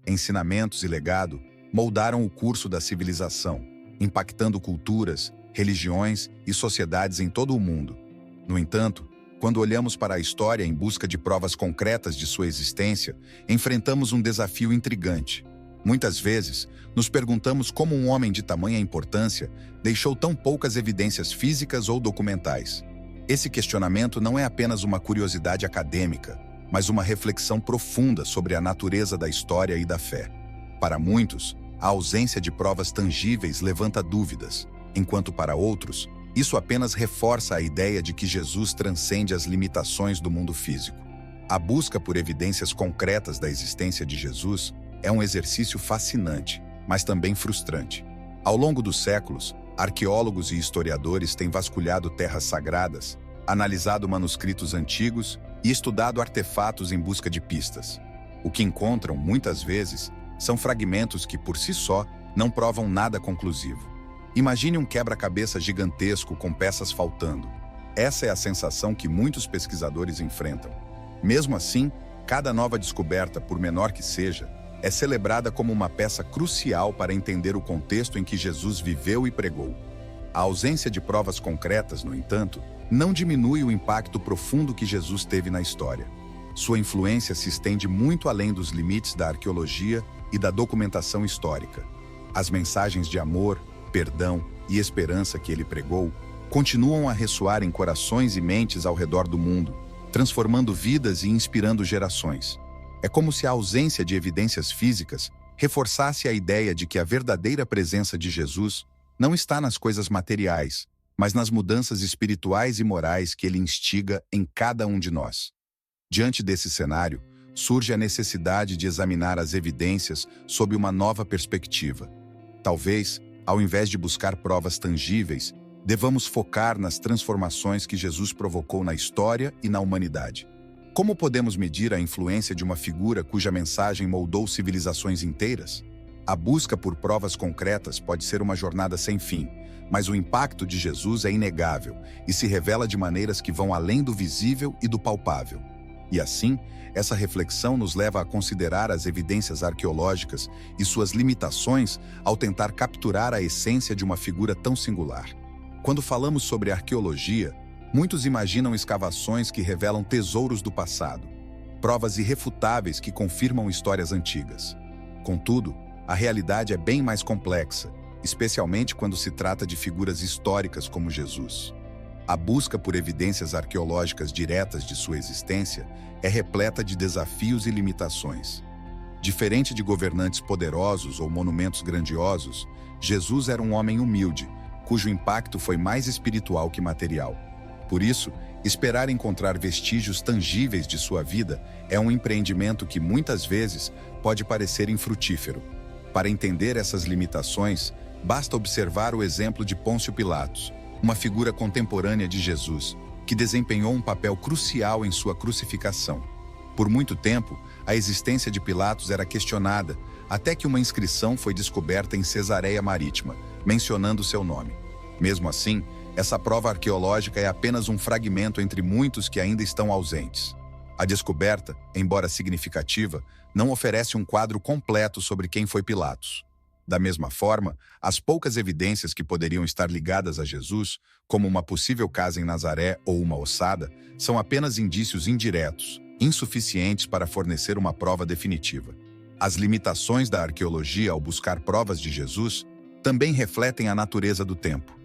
ensinamentos e legado moldaram o curso da civilização, impactando culturas, religiões e sociedades em todo o mundo. No entanto, quando olhamos para a história em busca de provas concretas de sua existência, enfrentamos um desafio intrigante. Muitas vezes, nos perguntamos como um homem de tamanha importância deixou tão poucas evidências físicas ou documentais. Esse questionamento não é apenas uma curiosidade acadêmica, mas uma reflexão profunda sobre a natureza da história e da fé. Para muitos, a ausência de provas tangíveis levanta dúvidas, enquanto para outros, isso apenas reforça a ideia de que Jesus transcende as limitações do mundo físico. A busca por evidências concretas da existência de Jesus é um exercício fascinante, mas também frustrante. Ao longo dos séculos, arqueólogos e historiadores têm vasculhado terras sagradas, analisado manuscritos antigos e estudado artefatos em busca de pistas. O que encontram, muitas vezes, são fragmentos que, por si só, não provam nada conclusivo. Imagine um quebra-cabeça gigantesco com peças faltando. Essa é a sensação que muitos pesquisadores enfrentam. Mesmo assim, cada nova descoberta, por menor que seja, é celebrada como uma peça crucial para entender o contexto em que Jesus viveu e pregou. A ausência de provas concretas, no entanto, não diminui o impacto profundo que Jesus teve na história. Sua influência se estende muito além dos limites da arqueologia e da documentação histórica. As mensagens de amor, perdão e esperança que ele pregou continuam a ressoar em corações e mentes ao redor do mundo, transformando vidas e inspirando gerações. É como se a ausência de evidências físicas reforçasse a ideia de que a verdadeira presença de Jesus não está nas coisas materiais, mas nas mudanças espirituais e morais que ele instiga em cada um de nós. Diante desse cenário, surge a necessidade de examinar as evidências sob uma nova perspectiva. Talvez, ao invés de buscar provas tangíveis, devamos focar nas transformações que Jesus provocou na história e na humanidade. Como podemos medir a influência de uma figura cuja mensagem moldou civilizações inteiras? A busca por provas concretas pode ser uma jornada sem fim, mas o impacto de Jesus é inegável e se revela de maneiras que vão além do visível e do palpável. E assim, essa reflexão nos leva a considerar as evidências arqueológicas e suas limitações ao tentar capturar a essência de uma figura tão singular. Quando falamos sobre arqueologia, muitos imaginam escavações que revelam tesouros do passado, provas irrefutáveis que confirmam histórias antigas. Contudo, a realidade é bem mais complexa, especialmente quando se trata de figuras históricas como Jesus. A busca por evidências arqueológicas diretas de sua existência é repleta de desafios e limitações. Diferente de governantes poderosos ou monumentos grandiosos, Jesus era um homem humilde, cujo impacto foi mais espiritual que material. Por isso, esperar encontrar vestígios tangíveis de sua vida é um empreendimento que muitas vezes pode parecer infrutífero. Para entender essas limitações, basta observar o exemplo de Pôncio Pilatos, uma figura contemporânea de Jesus, que desempenhou um papel crucial em sua crucificação. Por muito tempo, a existência de Pilatos era questionada, até que uma inscrição foi descoberta em Cesareia Marítima, mencionando seu nome. Mesmo assim, essa prova arqueológica é apenas um fragmento entre muitos que ainda estão ausentes. A descoberta, embora significativa, não oferece um quadro completo sobre quem foi Pilatos. Da mesma forma, as poucas evidências que poderiam estar ligadas a Jesus, como uma possível casa em Nazaré ou uma ossada, são apenas indícios indiretos, insuficientes para fornecer uma prova definitiva. As limitações da arqueologia ao buscar provas de Jesus também refletem a natureza do tempo.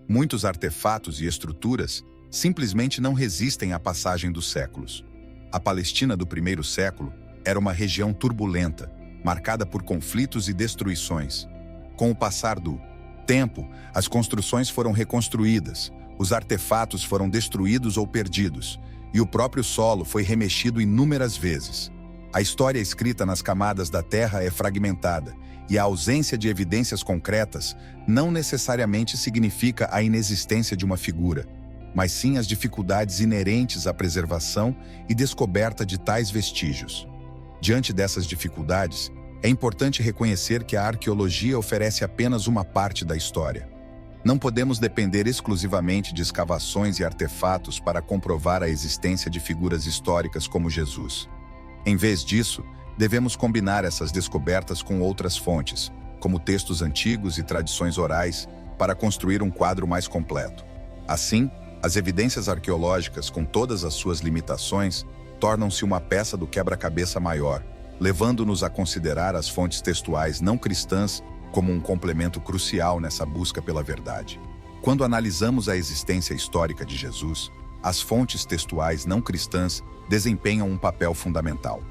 Muitos artefatos e estruturas simplesmente não resistem à passagem dos séculos. A Palestina do primeiro século era uma região turbulenta, marcada por conflitos e destruições. Com o passar do tempo, as construções foram reconstruídas, os artefatos foram destruídos ou perdidos, e o próprio solo foi remexido inúmeras vezes. A história escrita nas camadas da terra é fragmentada, e a ausência de evidências concretas não necessariamente significa a inexistência de uma figura, mas sim as dificuldades inerentes à preservação e descoberta de tais vestígios. Diante dessas dificuldades, é importante reconhecer que a arqueologia oferece apenas uma parte da história. Não podemos depender exclusivamente de escavações e artefatos para comprovar a existência de figuras históricas como Jesus. Em vez disso, devemos combinar essas descobertas com outras fontes, como textos antigos e tradições orais, para construir um quadro mais completo. Assim, as evidências arqueológicas, com todas as suas limitações, tornam-se uma peça do quebra-cabeça maior, levando-nos a considerar as fontes textuais não cristãs como um complemento crucial nessa busca pela verdade. Quando analisamos a existência histórica de Jesus, as fontes textuais não cristãs desempenham um papel fundamental.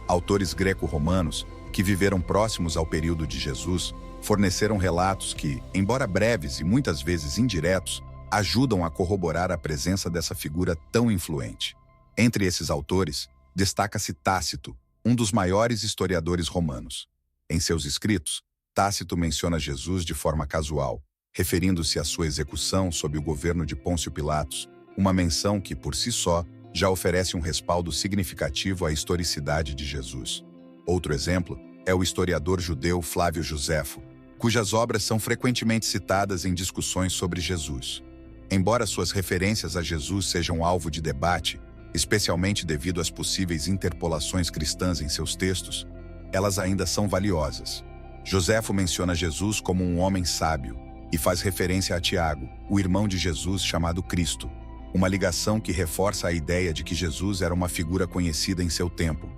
Autores greco-romanos, que viveram próximos ao período de Jesus, forneceram relatos que, embora breves e muitas vezes indiretos, ajudam a corroborar a presença dessa figura tão influente. Entre esses autores, destaca-se Tácito, um dos maiores historiadores romanos. Em seus escritos, Tácito menciona Jesus de forma casual, referindo-se à sua execução sob o governo de Pôncio Pilatos, uma menção que, por si só, já oferece um respaldo significativo à historicidade de Jesus. Outro exemplo é o historiador judeu Flávio Josefo, cujas obras são frequentemente citadas em discussões sobre Jesus. Embora suas referências a Jesus sejam alvo de debate, especialmente devido às possíveis interpolações cristãs em seus textos, elas ainda são valiosas. Josefo menciona Jesus como um homem sábio e faz referência a Tiago, o irmão de Jesus chamado Cristo, uma ligação que reforça a ideia de que Jesus era uma figura conhecida em seu tempo,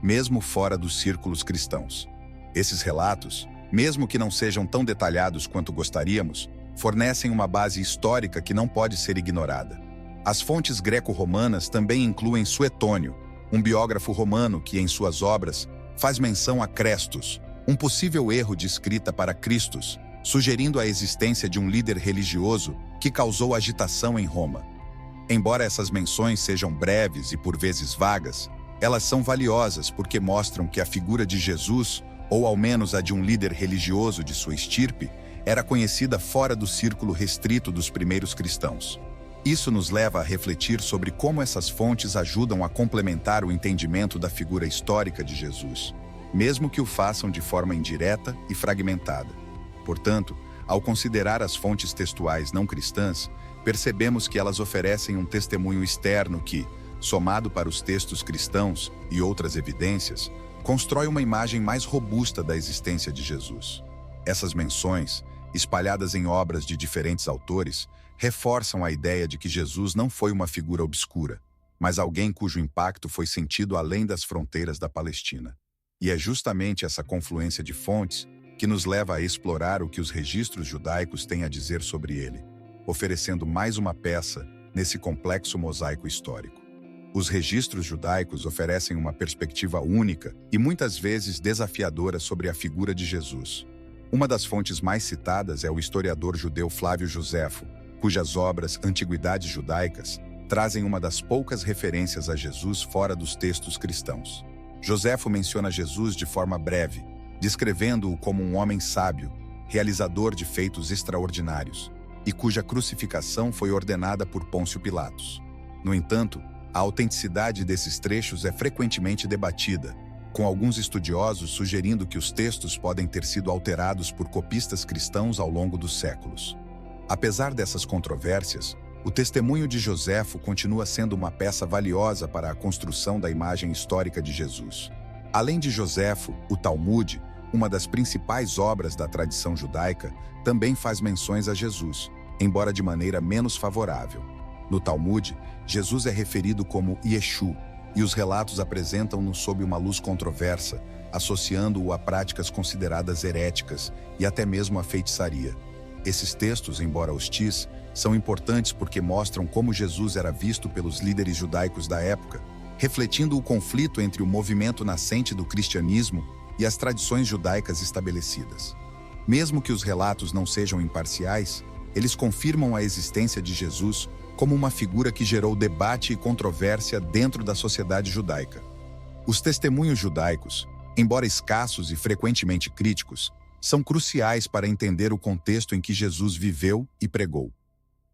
mesmo fora dos círculos cristãos. Esses relatos, mesmo que não sejam tão detalhados quanto gostaríamos, fornecem uma base histórica que não pode ser ignorada. As fontes greco-romanas também incluem Suetônio, um biógrafo romano que, em suas obras, faz menção a Crestus, um possível erro de escrita para Christus, sugerindo a existência de um líder religioso que causou agitação em Roma. Embora essas menções sejam breves e por vezes vagas, elas são valiosas porque mostram que a figura de Jesus, ou ao menos a de um líder religioso de sua estirpe, era conhecida fora do círculo restrito dos primeiros cristãos. Isso nos leva a refletir sobre como essas fontes ajudam a complementar o entendimento da figura histórica de Jesus, mesmo que o façam de forma indireta e fragmentada. Portanto, ao considerar as fontes textuais não cristãs, percebemos que elas oferecem um testemunho externo que, somado para os textos cristãos e outras evidências, constrói uma imagem mais robusta da existência de Jesus. Essas menções, espalhadas em obras de diferentes autores, reforçam a ideia de que Jesus não foi uma figura obscura, mas alguém cujo impacto foi sentido além das fronteiras da Palestina. E é justamente essa confluência de fontes que nos leva a explorar o que os registros judaicos têm a dizer sobre ele, oferecendo mais uma peça nesse complexo mosaico histórico. Os registros judaicos oferecem uma perspectiva única e muitas vezes desafiadora sobre a figura de Jesus. Uma das fontes mais citadas é o historiador judeu Flávio Josefo, cujas obras Antiguidades Judaicas trazem uma das poucas referências a Jesus fora dos textos cristãos. Josefo menciona Jesus de forma breve, descrevendo-o como um homem sábio, realizador de feitos extraordinários, e cuja crucificação foi ordenada por Pôncio Pilatos. No entanto, a autenticidade desses trechos é frequentemente debatida, com alguns estudiosos sugerindo que os textos podem ter sido alterados por copistas cristãos ao longo dos séculos. Apesar dessas controvérsias, o testemunho de Josefo continua sendo uma peça valiosa para a construção da imagem histórica de Jesus. Além de Josefo, o Talmud, uma das principais obras da tradição judaica, também faz menções a Jesus, embora de maneira menos favorável. No Talmud, Jesus é referido como Yeshu, e os relatos apresentam-no sob uma luz controversa, associando-o a práticas consideradas heréticas e até mesmo a feitiçaria. Esses textos, embora hostis, são importantes porque mostram como Jesus era visto pelos líderes judaicos da época, refletindo o conflito entre o movimento nascente do cristianismo e as tradições judaicas estabelecidas. Mesmo que os relatos não sejam imparciais, eles confirmam a existência de Jesus como uma figura que gerou debate e controvérsia dentro da sociedade judaica. Os testemunhos judaicos, embora escassos e frequentemente críticos, são cruciais para entender o contexto em que Jesus viveu e pregou.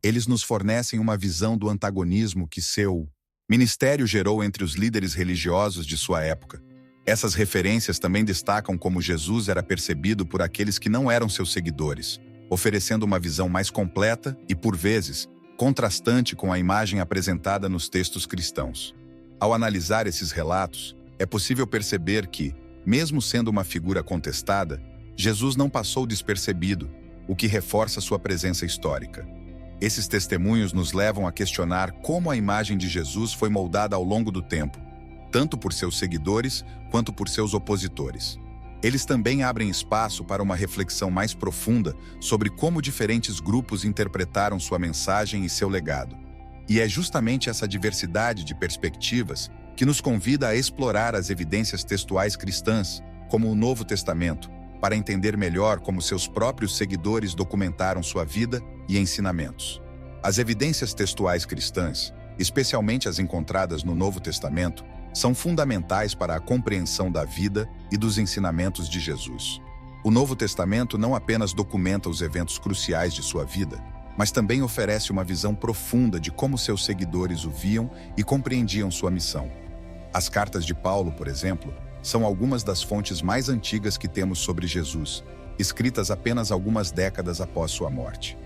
Eles nos fornecem uma visão do antagonismo que seu ministério gerou entre os líderes religiosos de sua época. Essas referências também destacam como Jesus era percebido por aqueles que não eram seus seguidores, oferecendo uma visão mais completa e, por vezes, contrastante com a imagem apresentada nos textos cristãos. Ao analisar esses relatos, é possível perceber que, Mesmo sendo uma figura contestada, Jesus não passou despercebido, o que reforça sua presença histórica. Esses testemunhos nos levam a questionar como a imagem de Jesus foi moldada ao longo do tempo, tanto por seus seguidores quanto por seus opositores. Eles também abrem espaço para uma reflexão mais profunda sobre como diferentes grupos interpretaram sua mensagem e seu legado. E é justamente essa diversidade de perspectivas que nos convida a explorar as evidências textuais cristãs, como o Novo Testamento, para entender melhor como seus próprios seguidores documentaram sua vida e ensinamentos. As evidências textuais cristãs, especialmente as encontradas no Novo Testamento, são fundamentais para a compreensão da vida e dos ensinamentos de Jesus. O Novo Testamento não apenas documenta os eventos cruciais de sua vida, mas também oferece uma visão profunda de como seus seguidores o viam e compreendiam sua missão. As cartas de Paulo, por exemplo, são algumas das fontes mais antigas que temos sobre Jesus, escritas apenas algumas décadas após sua morte.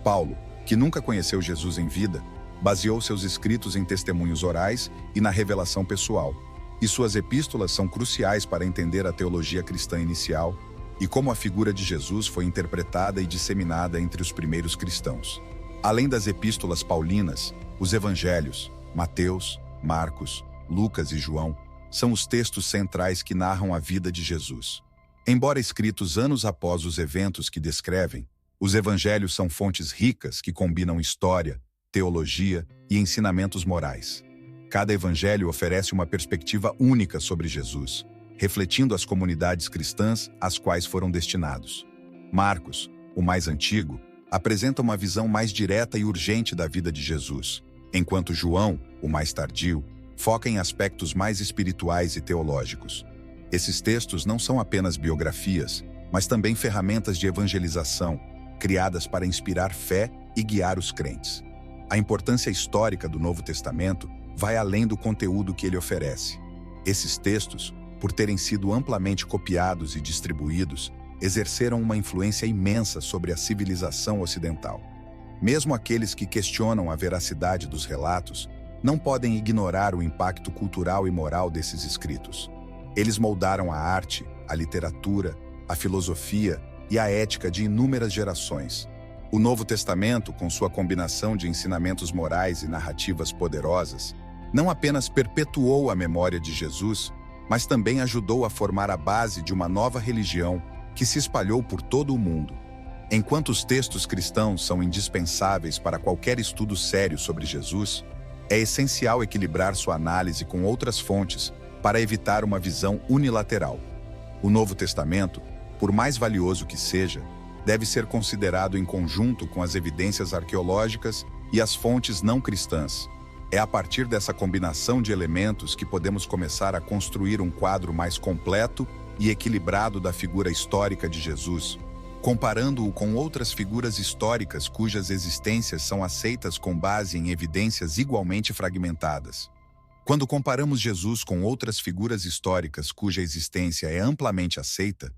Paulo, que nunca conheceu Jesus em vida, baseou seus escritos em testemunhos orais e na revelação pessoal, e suas epístolas são cruciais para entender a teologia cristã inicial e como a figura de Jesus foi interpretada e disseminada entre os primeiros cristãos. Além das epístolas paulinas, os evangelhos, Mateus, Marcos, Lucas e João, são os textos centrais que narram a vida de Jesus. Embora escritos anos após os eventos que descrevem, os evangelhos são fontes ricas que combinam história, teologia e ensinamentos morais. Cada evangelho oferece uma perspectiva única sobre Jesus, refletindo as comunidades cristãs às quais foram destinados. Marcos, o mais antigo, apresenta uma visão mais direta e urgente da vida de Jesus, enquanto João, o mais tardio, foca em aspectos mais espirituais e teológicos. Esses textos não são apenas biografias, mas também ferramentas de evangelização, criadas para inspirar fé e guiar os crentes. A importância histórica do Novo Testamento vai além do conteúdo que ele oferece. Esses textos, por terem sido amplamente copiados e distribuídos, exerceram uma influência imensa sobre a civilização ocidental. Mesmo aqueles que questionam a veracidade dos relatos não podem ignorar o impacto cultural e moral desses escritos. Eles moldaram a arte, a literatura, a filosofia e a ética de inúmeras gerações. O Novo Testamento, com sua combinação de ensinamentos morais e narrativas poderosas, não apenas perpetuou a memória de Jesus, mas também ajudou a formar a base de uma nova religião que se espalhou por todo o mundo. Enquanto os textos cristãos são indispensáveis para qualquer estudo sério sobre Jesus, é essencial equilibrar sua análise com outras fontes para evitar uma visão unilateral. O Novo Testamento, por mais valioso que seja, deve ser considerado em conjunto com as evidências arqueológicas e as fontes não cristãs. É a partir dessa combinação de elementos que podemos começar a construir um quadro mais completo e equilibrado da figura histórica de Jesus, comparando-o com outras figuras históricas cujas existências são aceitas com base em evidências igualmente fragmentadas. Quando comparamos Jesus com outras figuras históricas cuja existência é amplamente aceita,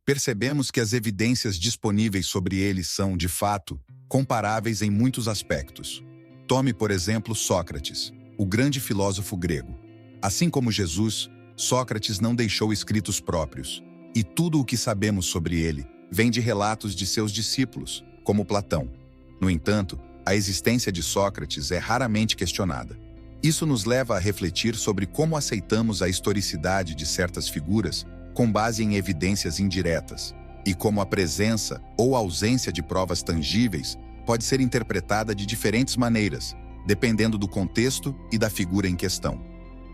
percebemos que as evidências disponíveis sobre ele são, de fato, comparáveis em muitos aspectos. Tome, por exemplo, Sócrates, o grande filósofo grego. Assim como Jesus, Sócrates não deixou escritos próprios, e tudo o que sabemos sobre ele vem de relatos de seus discípulos, como Platão. No entanto, a existência de Sócrates é raramente questionada. Isso nos leva a refletir sobre como aceitamos a historicidade de certas figuras com base em evidências indiretas, e como a presença ou ausência de provas tangíveis pode ser interpretada de diferentes maneiras, dependendo do contexto e da figura em questão.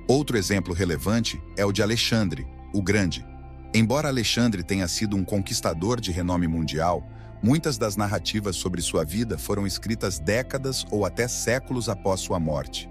Outro exemplo relevante é o de Alexandre, o Grande. Embora Alexandre tenha sido um conquistador de renome mundial, muitas das narrativas sobre sua vida foram escritas décadas ou até séculos após sua morte.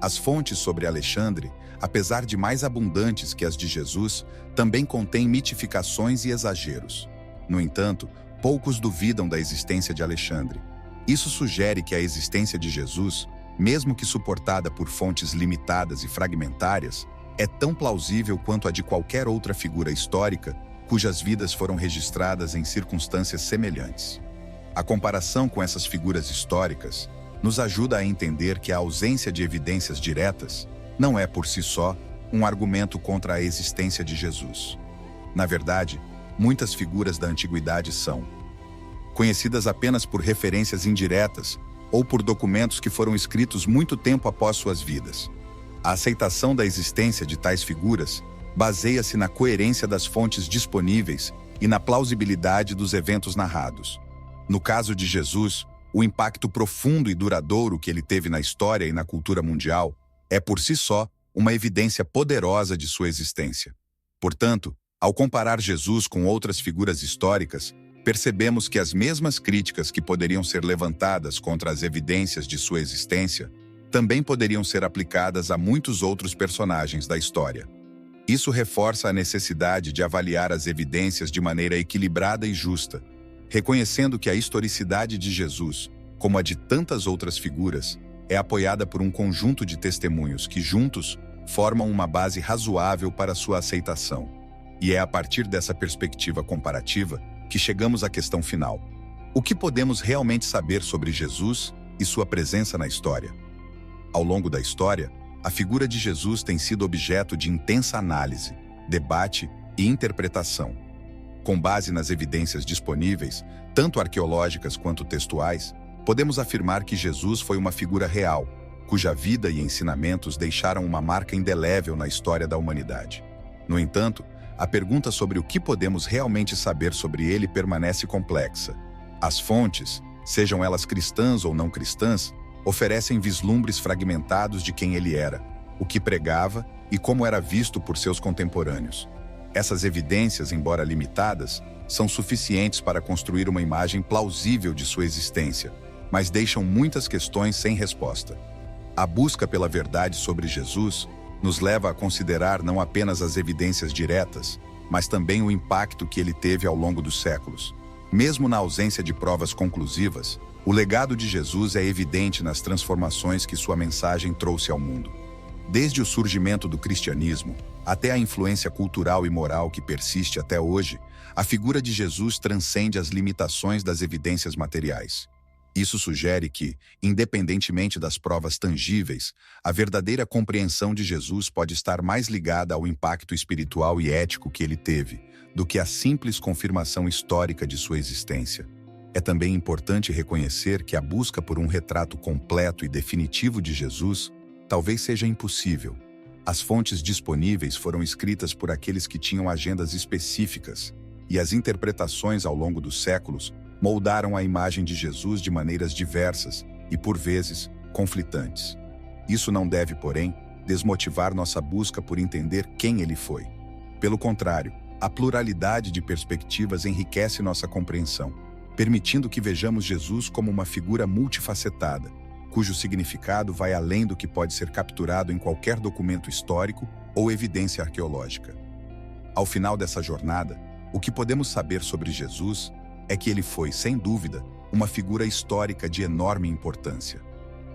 As fontes sobre Alexandre, apesar de mais abundantes que as de Jesus, também contêm mitificações e exageros. No entanto, poucos duvidam da existência de Alexandre. Isso sugere que a existência de Jesus, mesmo que suportada por fontes limitadas e fragmentárias, é tão plausível quanto a de qualquer outra figura histórica cujas vidas foram registradas em circunstâncias semelhantes. A comparação com essas figuras históricas nos ajuda a entender que a ausência de evidências diretas não é, por si só, um argumento contra a existência de Jesus. Na verdade, muitas figuras da antiguidade são conhecidas apenas por referências indiretas ou por documentos que foram escritos muito tempo após suas vidas. A aceitação da existência de tais figuras baseia-se na coerência das fontes disponíveis e na plausibilidade dos eventos narrados. No caso de Jesus, o impacto profundo e duradouro que ele teve na história e na cultura mundial é por si só uma evidência poderosa de sua existência. Portanto, ao comparar Jesus com outras figuras históricas, percebemos que as mesmas críticas que poderiam ser levantadas contra as evidências de sua existência também poderiam ser aplicadas a muitos outros personagens da história. Isso reforça a necessidade de avaliar as evidências de maneira equilibrada e justa, reconhecendo que a historicidade de Jesus, como a de tantas outras figuras, é apoiada por um conjunto de testemunhos que, juntos, formam uma base razoável para sua aceitação. E é a partir dessa perspectiva comparativa que chegamos à questão final. O que podemos realmente saber sobre Jesus e sua presença na história? Ao longo da história, a figura de Jesus tem sido objeto de intensa análise, debate e interpretação. Com base nas evidências disponíveis, tanto arqueológicas quanto textuais, podemos afirmar que Jesus foi uma figura real, cuja vida e ensinamentos deixaram uma marca indelével na história da humanidade. No entanto, a pergunta sobre o que podemos realmente saber sobre ele permanece complexa. As fontes, sejam elas cristãs ou não cristãs, oferecem vislumbres fragmentados de quem ele era, o que pregava e como era visto por seus contemporâneos. Essas evidências, embora limitadas, são suficientes para construir uma imagem plausível de sua existência, mas deixam muitas questões sem resposta. A busca pela verdade sobre Jesus nos leva a considerar não apenas as evidências diretas, mas também o impacto que ele teve ao longo dos séculos. Mesmo na ausência de provas conclusivas, o legado de Jesus é evidente nas transformações que sua mensagem trouxe ao mundo. Desde o surgimento do cristianismo até a influência cultural e moral que persiste até hoje, a figura de Jesus transcende as limitações das evidências materiais. Isso sugere que, independentemente das provas tangíveis, a verdadeira compreensão de Jesus pode estar mais ligada ao impacto espiritual e ético que ele teve, do que à simples confirmação histórica de sua existência. É também importante reconhecer que a busca por um retrato completo e definitivo de Jesus talvez seja impossível. As fontes disponíveis foram escritas por aqueles que tinham agendas específicas, e as interpretações ao longo dos séculos moldaram a imagem de Jesus de maneiras diversas e, por vezes, conflitantes. Isso não deve, porém, desmotivar nossa busca por entender quem ele foi. Pelo contrário, a pluralidade de perspectivas enriquece nossa compreensão, permitindo que vejamos Jesus como uma figura multifacetada, cujo significado vai além do que pode ser capturado em qualquer documento histórico ou evidência arqueológica. Ao final dessa jornada, o que podemos saber sobre Jesus é que ele foi, sem dúvida, uma figura histórica de enorme importância.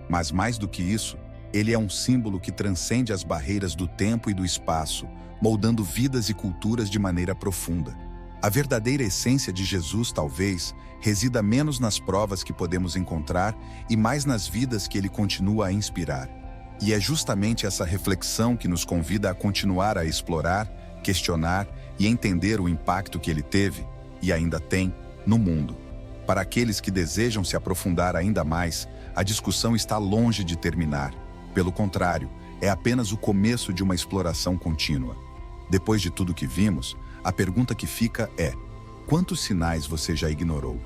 Mas mais do que isso, ele é um símbolo que transcende as barreiras do tempo e do espaço, moldando vidas e culturas de maneira profunda. A verdadeira essência de Jesus, talvez, resida menos nas provas que podemos encontrar e mais nas vidas que ele continua a inspirar. E é justamente essa reflexão que nos convida a continuar a explorar, questionar e entender o impacto que ele teve, e ainda tem, no mundo. Para aqueles que desejam se aprofundar ainda mais, a discussão está longe de terminar. Pelo contrário, é apenas o começo de uma exploração contínua. Depois de tudo que vimos, a pergunta que fica é: quantos sinais você já ignorou?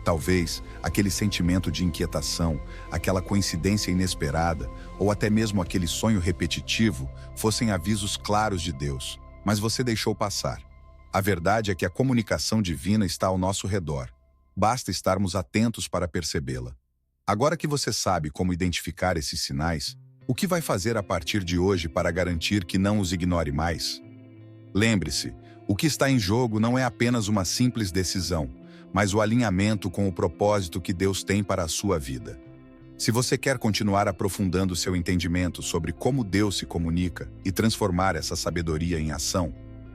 Talvez aquele sentimento de inquietação, aquela coincidência inesperada, ou até mesmo aquele sonho repetitivo fossem avisos claros de Deus, mas você deixou passar. A verdade é que a comunicação divina está ao nosso redor. Basta estarmos atentos para percebê-la. Agora que você sabe como identificar esses sinais, o que vai fazer a partir de hoje para garantir que não os ignore mais? Lembre-se, o que está em jogo não é apenas uma simples decisão, mas o alinhamento com o propósito que Deus tem para a sua vida. Se você quer continuar aprofundando seu entendimento sobre como Deus se comunica e transformar essa sabedoria em ação,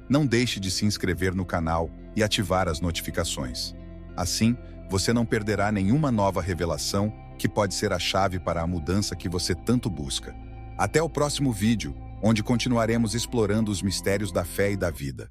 não deixe de se inscrever no canal e ativar as notificações. Assim, você não perderá nenhuma nova revelação que pode ser a chave para a mudança que você tanto busca. Até o próximo vídeo, onde continuaremos explorando os mistérios da fé e da vida.